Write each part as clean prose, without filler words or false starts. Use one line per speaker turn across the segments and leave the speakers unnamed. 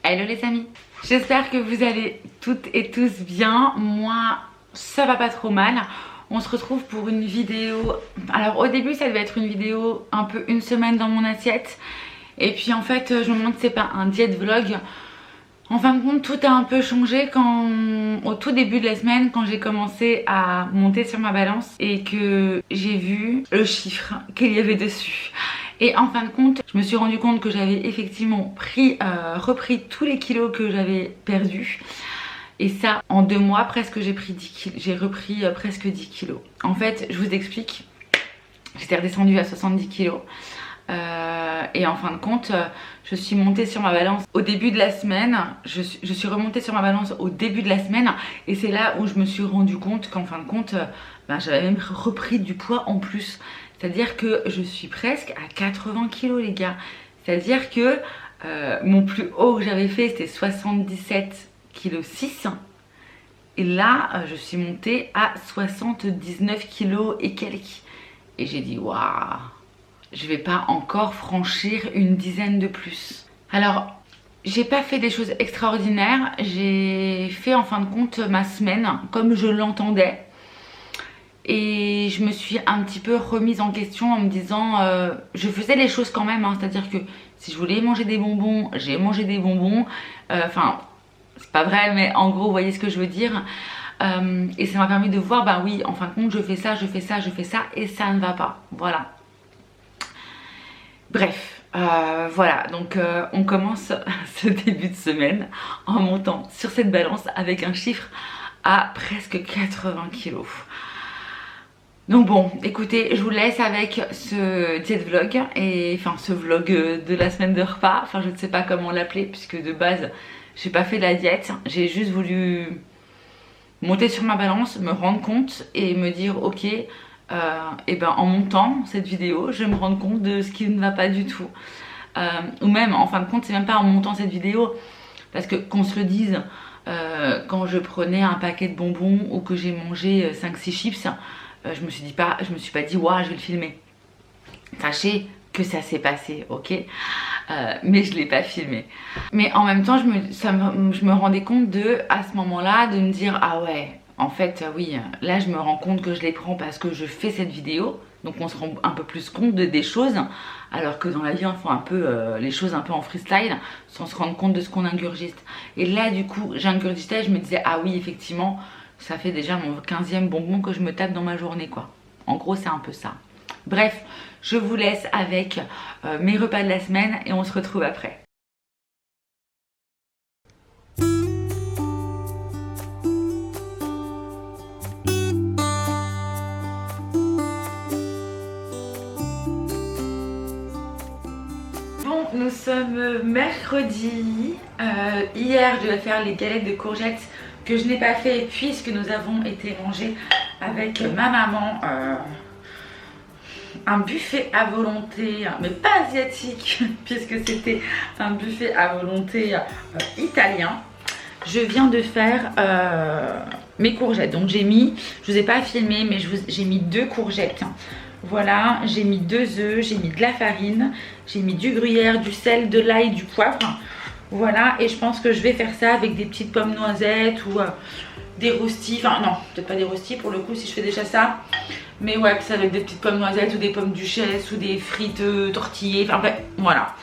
Hello les amis, j'espère que vous allez toutes et tous bien. Moi ça va pas trop mal. On se retrouve pour une vidéo. Alors au début ça devait être une vidéo un peu une semaine dans mon assiette. Et puis en fait je me demande si c'est pas un diète vlog. En fin de compte tout a un peu changé au tout début de la semaine, quand j'ai commencé à monter sur ma balance et que j'ai vu le chiffre qu'il y avait dessus. Et en fin de compte, je me suis rendu compte que j'avais effectivement repris tous les kilos que j'avais perdus. Et ça, en 2 mois, presque j'ai repris presque 10 kilos. En fait, je vous explique, j'étais redescendue à 70 kilos. Et en fin de compte, je suis montée sur ma balance au début de la semaine. Je suis remontée sur ma balance au début de la semaine. Et c'est là où je me suis rendu compte qu'en fin de compte, j'avais même repris du poids en plus. C'est-à-dire que je suis presque à 80 kilos les gars. C'est-à-dire que mon plus haut que j'avais fait c'était 77,6 kg. Et là je suis montée à 79 kilos et quelques. Et j'ai dit waouh, je vais pas encore franchir une dizaine de plus. Alors j'ai pas fait des choses extraordinaires. J'ai fait en fin de compte ma semaine comme je l'entendais. Et je me suis un petit peu remise en question en me disant je faisais les choses quand même, hein, c'est-à-dire que si je voulais manger des bonbons, j'ai mangé des bonbons. Enfin, c'est pas vrai, mais en gros, vous voyez ce que je veux dire. Et ça m'a permis de voir, bah oui, en fin de compte, je fais ça, je fais ça, je fais ça, et ça ne va pas. Voilà. Bref, voilà, donc on commence ce début de semaine en montant sur cette balance avec un chiffre à presque 80 kilos. Donc bon, écoutez, je vous laisse avec ce diète vlog, et enfin ce vlog de la semaine de repas. Enfin, je ne sais pas comment l'appeler puisque de base, j'ai pas fait la diète. J'ai juste voulu monter sur ma balance, me rendre compte et me dire ok, et ben en montant cette vidéo, je vais me rendre compte de ce qui ne va pas du tout. Ou même, en fin de compte, c'est même pas en montant cette vidéo, parce que qu'on se le dise, quand je prenais un paquet de bonbons ou que j'ai mangé 5-6 chips, je me suis pas dit waouh, je vais le filmer. Sachez que ça s'est passé, ok, mais je l'ai pas filmé. Mais en même temps je me rendais compte à ce moment là de me dire ah ouais, en fait oui, là je me rends compte que je les prends parce que je fais cette vidéo. Donc on se rend un peu plus compte des choses, alors que dans la vie on fait un peu les choses un peu en freestyle sans se rendre compte de ce qu'on ingurgite. Et là du coup j'ingurgitais, je me disais ah oui effectivement, ça fait déjà mon 15e bonbon que je me tape dans ma journée quoi. En gros c'est un peu ça. Bref, je vous laisse avec mes repas de la semaine et on se retrouve après. Bon, nous sommes mercredi. Hier je devais faire les galettes de courgettes que je n'ai pas fait puisque nous avons été manger avec ma maman un buffet à volonté, mais pas asiatique puisque c'était un buffet à volonté italien. Je viens de faire mes courgettes, donc j'ai mis, je vous ai pas filmé mais j'ai mis 2 courgettes. Voilà, j'ai mis 2 œufs, j'ai mis de la farine, j'ai mis du gruyère, du sel, de l'ail, du poivre. Voilà, et je pense que je vais faire ça avec des petites pommes noisettes ou des rostis. Enfin non, peut-être pas des rostis pour le coup si je fais déjà ça. Mais ouais, ça avec des petites pommes noisettes ou des pommes duchesse ou des frites tortillées. Enfin bref, voilà.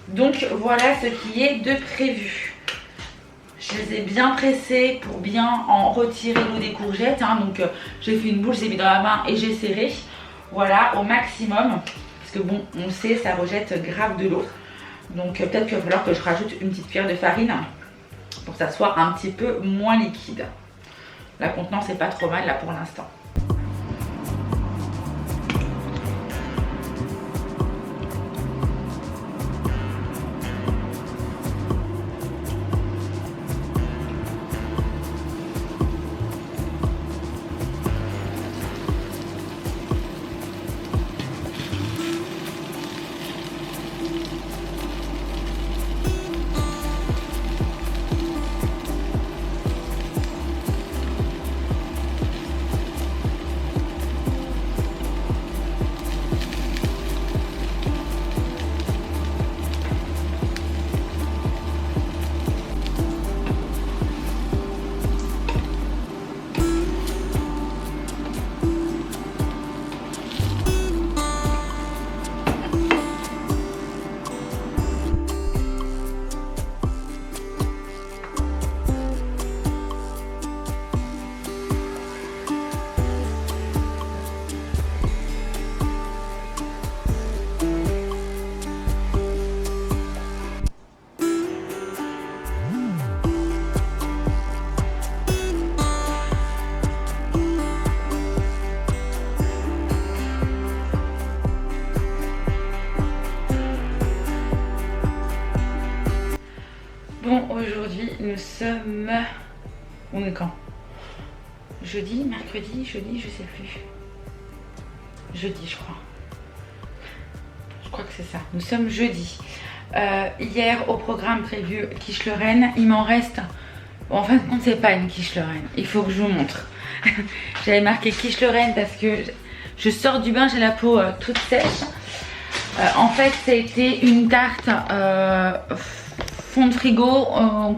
Donc voilà ce qui est de prévu. Je les ai bien pressées pour bien en retirer l'eau des courgettes. Hein. Donc j'ai fait une boule, j'ai mis dans la main et j'ai serré. Voilà, au maximum. Parce que bon, on sait, ça rejette grave de l'eau. Donc peut-être qu'il va falloir que je rajoute une petite cuillère de farine pour que ça soit un petit peu moins liquide. La contenance n'est pas trop mal là pour l'instant. nous sommes... On est quand? Jeudi, mercredi, jeudi, je sais plus. Jeudi, je crois. Je crois que c'est ça. Nous sommes jeudi. Hier, au programme prévu quiche Lorraine, il m'en reste... Bon, en fin de compte, c'est pas une quiche Lorraine. Il faut que je vous montre. J'avais marqué quiche Lorraine parce que je sors du bain, j'ai la peau toute sèche. En fait, ça a été une tarte fond de frigo.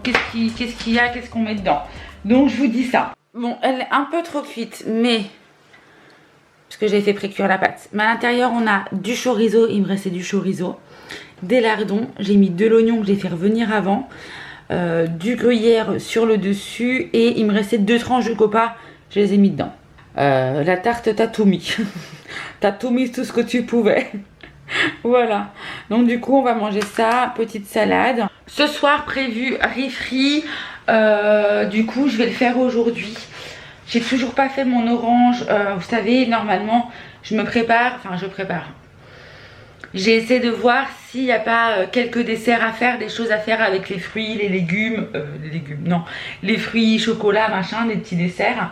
Qu'est-ce qu'il y a? Qu'est-ce qu'on met dedans? Donc, je vous dis ça. Bon, elle est un peu trop cuite, mais... Parce que j'ai fait pré-cuire la pâte. Mais à l'intérieur, on a du chorizo. Il me restait du chorizo. Des lardons. J'ai mis de l'oignon que j'ai fait revenir avant. Du gruyère sur le dessus. Et il me restait 2 tranches de copa. Je les ai mis dedans. La tarte, t'as tout mis. T'as tout mis, tout ce que tu pouvais. Voilà. Donc du coup, on va manger ça. Petite salade. Ce soir, prévu riz frit. Du coup, je vais le faire aujourd'hui. J'ai toujours pas fait mon orange. Vous savez, normalement, je prépare. J'ai essayé de voir s'il n'y a pas quelques desserts à faire, des choses à faire avec les fruits, les légumes. Les fruits, chocolat, machin, des petits desserts.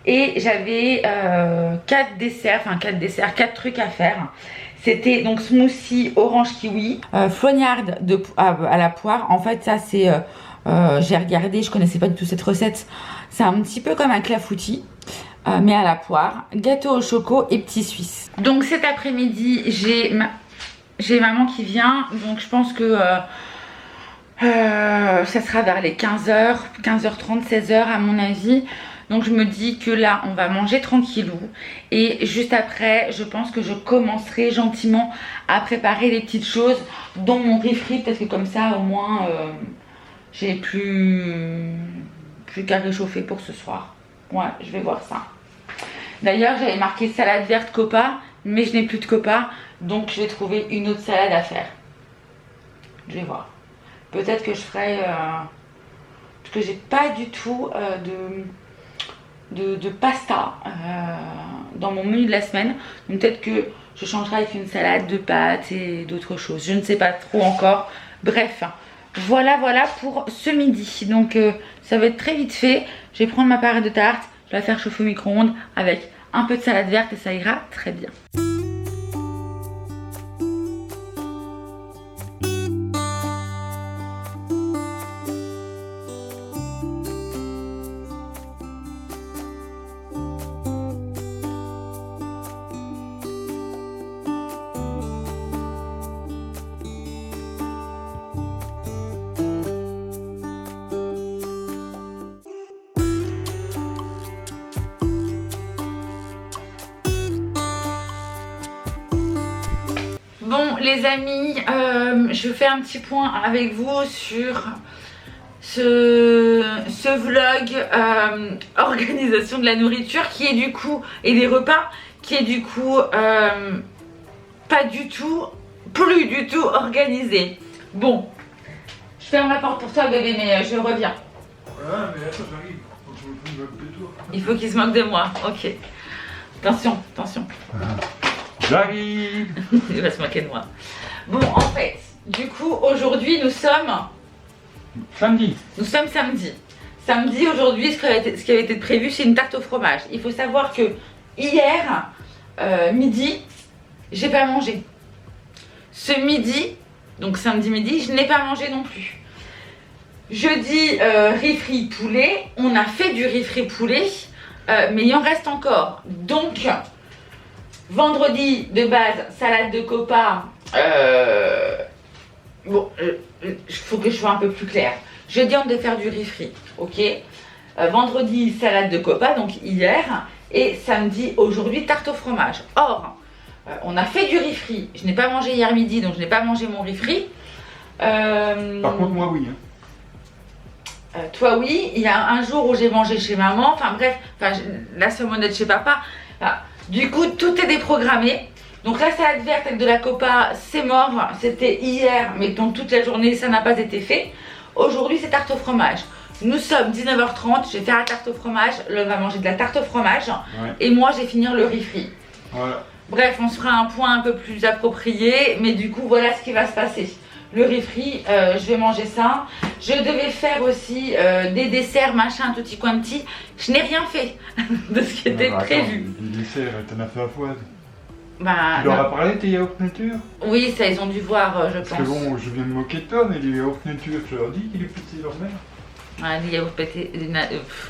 Et j'avais 4 trucs à faire. C'était donc smoothie orange kiwi, flognarde à la poire. En fait, ça c'est... j'ai regardé, je connaissais pas du tout cette recette. C'est un petit peu comme un clafoutis, mais à la poire. Gâteau au choco et petit suisse. Donc cet après-midi, j'ai maman qui vient. Donc je pense que ça sera vers les 15h, 15h30, 16h à mon avis. Donc je me dis que là, on va manger tranquillou. Et juste après, je pense que je commencerai gentiment à préparer les petites choses, dont mon riz frit. Parce que comme ça, au moins... j'ai plus qu'à réchauffer pour ce soir. Ouais, je vais voir ça. D'ailleurs, j'avais marqué salade verte copa, mais je n'ai plus de copa, donc je vais trouver une autre salade à faire. Je vais voir. Peut-être que je ferai... parce que j'ai pas du tout de pasta dans mon menu de la semaine. Donc peut-être que je changerai avec une salade de pâtes et d'autres choses. Je ne sais pas trop encore. Bref. Voilà pour ce midi. Donc ça va être très vite fait. Je vais prendre ma parée de tarte, je vais la faire chauffer au micro-ondes avec un peu de salade verte et ça ira très bien. Bon les amis, je fais un petit point avec vous sur ce vlog organisation de la nourriture qui est du coup, et des repas, qui est du coup plus du tout organisé. Bon, je ferme la porte pour toi bébé, mais je reviens.
Ah mais attends, j'arrive, faut que je me moque de toi.
Il faut qu'il se moque de moi, ok. Attention.
J'arrive.
Il va se moquer de moi. Bon, en fait, du coup, aujourd'hui, nous sommes
Samedi.
Samedi, aujourd'hui, ce qui avait été prévu, c'est une tarte au fromage. Il faut savoir que hier, midi, j'ai pas mangé. Ce midi, donc samedi midi, je n'ai pas mangé non plus. Jeudi, riz frit poulet. On a fait du riz frit poulet, mais il en reste encore. Donc... vendredi, de base, salade de copa. Bon, il faut que je sois un peu plus claire. Jeudi, on devait faire du riz frit, ok. Vendredi, salade de copa, donc hier. Et samedi, aujourd'hui, tarte au fromage. Or, on a fait du riz frit. Je n'ai pas mangé hier midi, donc je n'ai pas mangé mon riz frit.
Par contre, moi, oui.
Toi, oui. Il y a un jour où j'ai mangé chez maman. Enfin, bref, la salmonette chez papa. Du coup, tout est déprogrammé. Donc la salade verte avec de la copa, c'est mort. C'était hier, mais donc toute la journée, ça n'a pas été fait. Aujourd'hui, c'est tarte au fromage. Nous sommes 19h30, je vais faire la tarte au fromage. Là, on va manger de la tarte au fromage. Ouais. Et moi, je vais finir le riz frit. Voilà. Bref, on se fera un point un peu plus approprié. Mais du coup, voilà ce qui va se passer. le riz frit, je vais manger ça. Je devais faire aussi des desserts, machin, tutti quanti. Je n'ai rien fait de ce qui était prévu.
Les desserts, t'en as fait à poil.
Bah,
tu leur as parlé tes yaourts nature?
Oui, ça ils ont dû voir, je pense.
Parce que bon, je viens de moquer de toi, mais les yaourts nature, je leur dis qu'ils pétaient leur mère.
Ouais, les yaourts pétés,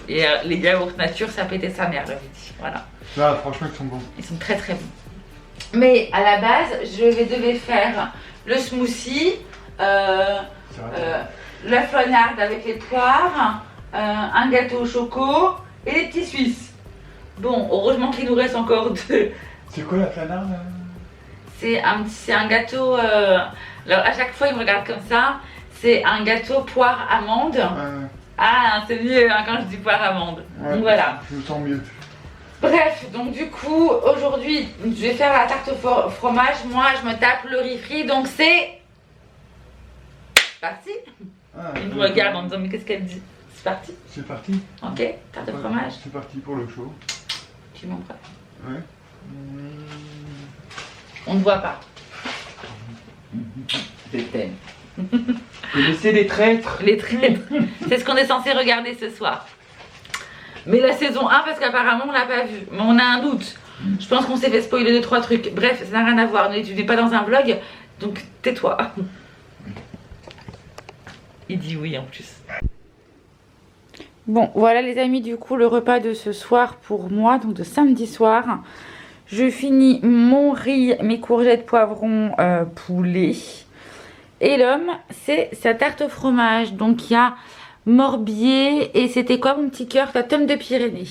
les yaourts nature, ça pétait sa mère, je lui dis. Voilà.
Là, franchement, ils sont bons.
Ils sont très très bons. Mais à la base, devais faire le smoothie, la flognarde avec les poires, un gâteau au choco et les petits Suisses. Bon, heureusement qu'il nous reste encore deux.
C'est quoi la flanarde?
C'est un gâteau. Alors à chaque fois, il me regarde comme ça. C'est un gâteau poire amande. Ah, c'est mieux hein, quand je dis poire amande.
Ouais,
donc voilà.
Je me sens mieux.
Bref, donc du coup, aujourd'hui, je vais faire la tarte au fromage. Moi, je me tape le riz frit, donc c'est parti. Il me regarde en me disant, mais qu'est-ce qu'elle dit? C'est parti.
C'est parti.
Ok, tarte au fromage.
C'est parti pour le show.
Tu montres.
Ouais.
On ne voit pas. Je t'aime.
Vous connaissez les traîtres?
Les traîtres. C'est ce qu'on est censé regarder ce soir. Mais la saison 1, parce qu'apparemment on l'a pas vu. Mais on a un doute. Je pense qu'on s'est fait spoiler 2-3 trucs. Bref, ça n'a rien à voir. Tu n'es pas dans un vlog, donc tais-toi. Il dit oui en plus. Bon, voilà les amis, du coup, le repas de ce soir pour moi, donc de samedi soir. Je finis mon riz, mes courgettes, poivrons, poulet. Et l'homme, c'est sa tarte au fromage. Donc il y a Morbier et c'était quoi mon petit cœur? Ta tome de Pyrénées.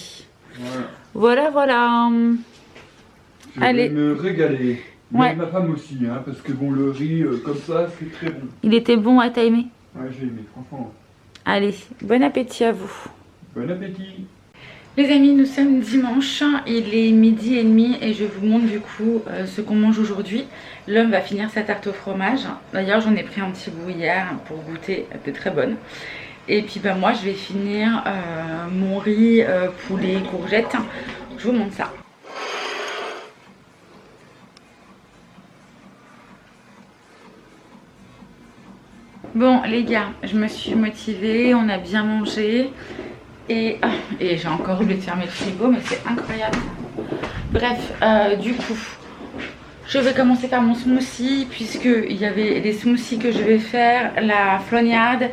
Voilà. Voilà.
Je vais me régaler. Mais ma femme aussi, hein, parce que bon, le riz comme ça, c'est très bon.
Il était bon, t'as aimé?
Ouais, j'ai aimé, franchement.
Allez, bon appétit à vous.
Bon appétit.
Les amis, nous sommes dimanche, il est 12h30 et je vous montre du coup ce qu'on mange aujourd'hui. L'homme va finir sa tarte au fromage. D'ailleurs, j'en ai pris un petit bout hier pour goûter, elle était très bonne. Et puis bah, moi, je vais finir mon riz, poulet, courgettes. Je vous montre ça. Bon les gars, je me suis motivée, on a bien mangé. Et j'ai encore oublié de fermer le frigo, mais c'est incroyable. Bref, du coup, je vais commencer par mon smoothie, puisqu'il y avait les smoothies que je vais faire, la flognarde,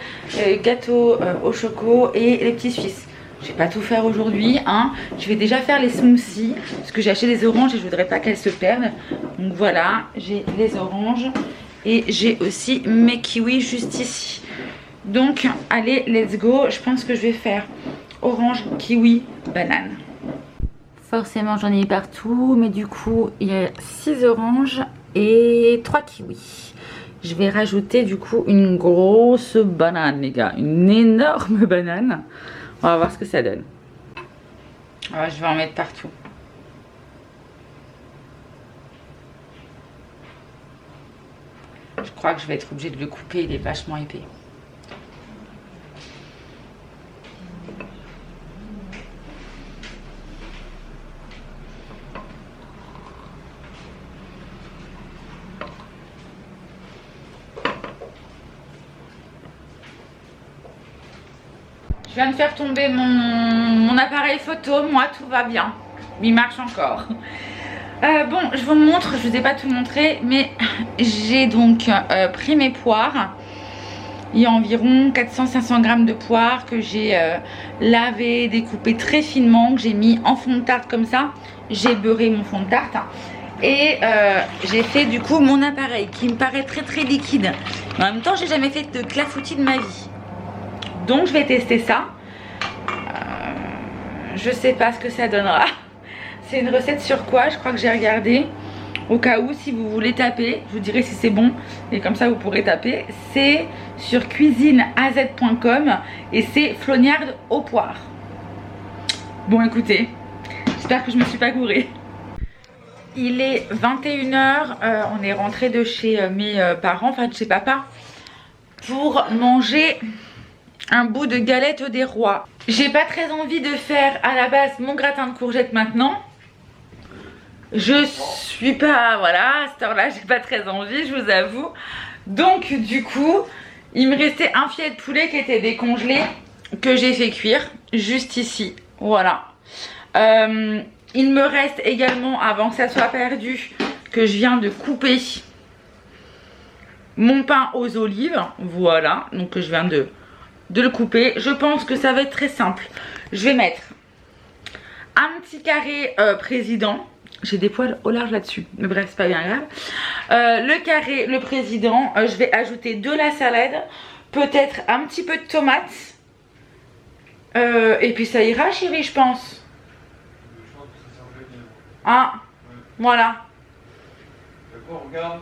gâteau au choco et les petits Suisses. Je vais pas tout faire aujourd'hui, hein. Je vais déjà faire les smoothies, parce que j'ai acheté des oranges et je voudrais pas qu'elles se perdent. Donc voilà, j'ai les oranges et j'ai aussi mes kiwis juste ici. Donc, allez, let's go. Je pense que je vais faire orange, kiwi, banane. Forcément, j'en ai partout, mais du coup, il y a 6 oranges et 3 kiwis. Je vais rajouter du coup une grosse banane, les gars. Une énorme banane. On va voir ce que ça donne. Ah, je vais en mettre partout. Je crois que je vais être obligée de le couper, il est vachement épais. Je viens de faire tomber mon appareil photo, moi tout va bien, il marche encore. Bon, je vous montre, je vous ai pas tout montré, mais j'ai donc pris mes poires. Il y a environ 400-500 grammes de poires que j'ai lavées, découpées très finement, que j'ai mis en fond de tarte comme ça. J'ai beurré mon fond de tarte et j'ai fait du coup mon appareil qui me paraît très liquide. Mais en même temps, j'ai jamais fait de clafoutis de ma vie. Donc je vais tester ça. Je sais pas ce que ça donnera. C'est une recette sur quoi? Je crois que j'ai regardé. Au cas où, si vous voulez taper, je vous dirai si c'est bon. Et comme ça, vous pourrez taper. C'est sur cuisineaz.com et c'est flognarde aux poires. Bon, écoutez, j'espère que je me suis pas gourée. Il est 21 h. On est rentré de chez mes parents, enfin de chez papa, pour manger un bout de galette des rois. J'ai pas très envie de faire à la base mon gratin de courgettes maintenant. Je suis pas, voilà, à cette heure-là, j'ai pas très envie, je vous avoue. Donc du coup, il me restait un filet de poulet qui était décongelé, que j'ai fait cuire, juste ici, voilà. Il me reste également, avant que ça soit perdu, que je viens de couper mon pain aux olives, voilà. Donc je viens de le couper. Je pense que ça va être très simple. Je vais mettre un petit carré président. J'ai des poils au large là-dessus, mais bref, c'est pas bien grave. Le carré, le président, je vais ajouter de la salade, peut-être un petit peu de tomates. Et puis ça ira, chérie, je pense.
Je pense que ça servait bien.
Ah, ouais. Voilà.
D'accord, on regarde.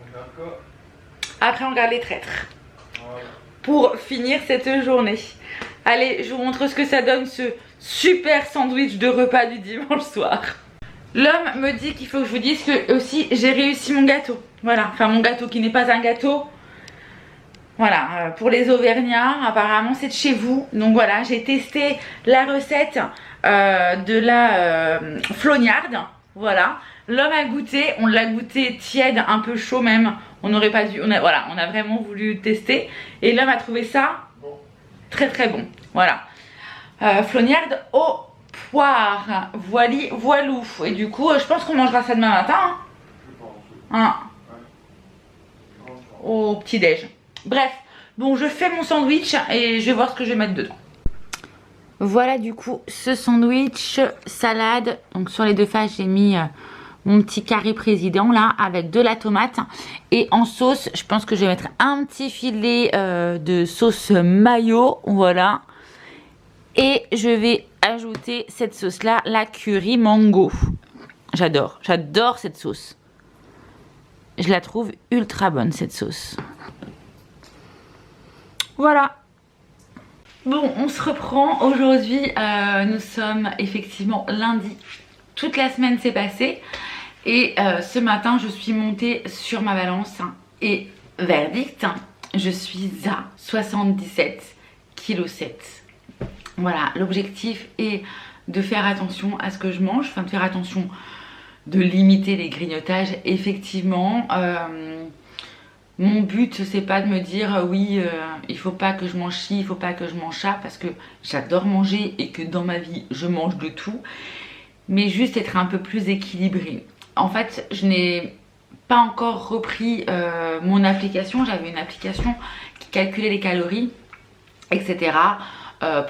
On regarde quoi?
Après, on regarde les traîtres.
Voilà.
Pour finir cette journée. Allez, je vous montre ce que ça donne, ce super sandwich de repas du dimanche soir. L'homme me dit qu'il faut que je vous dise que aussi j'ai réussi mon gâteau. Voilà, enfin mon gâteau qui n'est pas un gâteau. Voilà, pour les Auvergnats, apparemment c'est de chez vous. Donc voilà, j'ai testé la recette de la flognarde. Voilà, l'homme a goûté, on l'a goûté tiède, un peu chaud même. On n'aurait pas dû, voilà, on a vraiment voulu tester. Et l'homme a trouvé ça très très bon. Voilà, flognarde au poire, voilou. Et du coup, je pense qu'on mangera ça demain matin. Hein.
Je pense.
Hein.
Ouais.
Au petit-déj. Bref, bon, je fais mon sandwich et je vais voir ce que je vais mettre dedans. Voilà du coup ce sandwich salade. Donc sur les deux faces, j'ai mis mon petit carré président là avec de la tomate. Et en sauce, je pense que je vais mettre un petit filet de sauce mayo. Voilà. Et je vais ajouter cette sauce là, la curry mango. J'adore cette sauce. Je la trouve ultra bonne cette sauce. Voilà. Bon, on se reprend. Aujourd'hui, nous sommes effectivement lundi. Toute la semaine s'est passée. Et ce matin, je suis montée sur ma balance. Et verdict, je suis à 77,7 kg. Voilà, l'objectif est de faire attention à ce que je mange. Enfin, de faire attention, de limiter les grignotages. Effectivement, mon but, c'est pas de me dire oui, il faut pas que je mange ci, il faut pas que je mange ça, parce que j'adore manger et que dans ma vie, je mange de tout. Mais juste être un peu plus équilibrée. En fait, je n'ai pas encore repris mon application. J'avais une application qui calculait les calories, etc.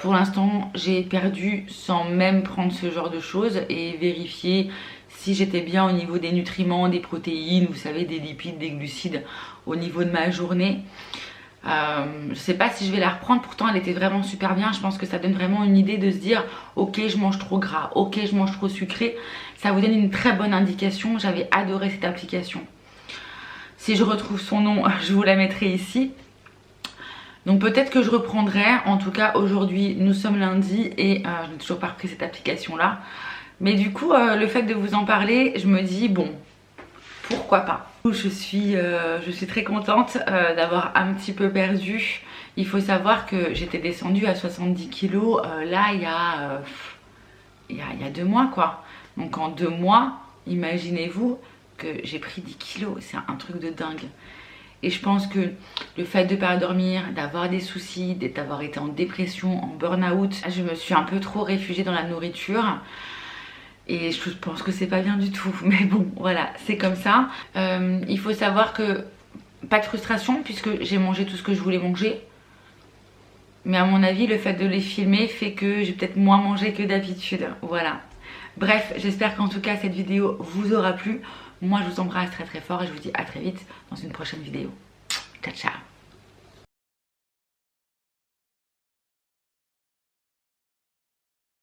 Pour l'instant, j'ai perdu sans même prendre ce genre de choses et vérifier si j'étais bien au niveau des nutriments, des protéines, vous savez, des lipides, des glucides au niveau de ma journée. Je sais pas si je vais la reprendre, pourtant elle était vraiment super bien. Je pense que ça donne vraiment une idée de se dire ok, je mange trop gras, ok, je mange trop sucré. Ça vous donne une très bonne indication. J'avais adoré cette application. Si je retrouve son nom, je vous la mettrai ici. Donc peut-être que je reprendrai. En tout cas aujourd'hui nous sommes lundi et je n'ai toujours pas repris cette application là. Mais du coup le fait de vous en parler, je me dis bon, pourquoi pas. Je suis très contente d'avoir un petit peu perdu. Il faut savoir que j'étais descendue à 70 kg là il y a 2 mois quoi. Donc en 2 mois, imaginez-vous que j'ai pris 10 kg. C'est un truc de dingue. Et je pense que le fait de ne pas dormir, d'avoir des soucis, d'avoir été en dépression, en burn-out, je me suis un peu trop réfugiée dans la nourriture. Et je pense que c'est pas bien du tout. Mais bon, voilà, c'est comme ça. Il faut savoir que pas de frustration puisque j'ai mangé tout ce que je voulais manger. Mais à mon avis, le fait de les filmer fait que j'ai peut-être moins mangé que d'habitude. Voilà. Bref, j'espère qu'en tout cas cette vidéo vous aura plu. Moi je vous embrasse très très fort et je vous dis à très vite dans une prochaine vidéo. Ciao ciao.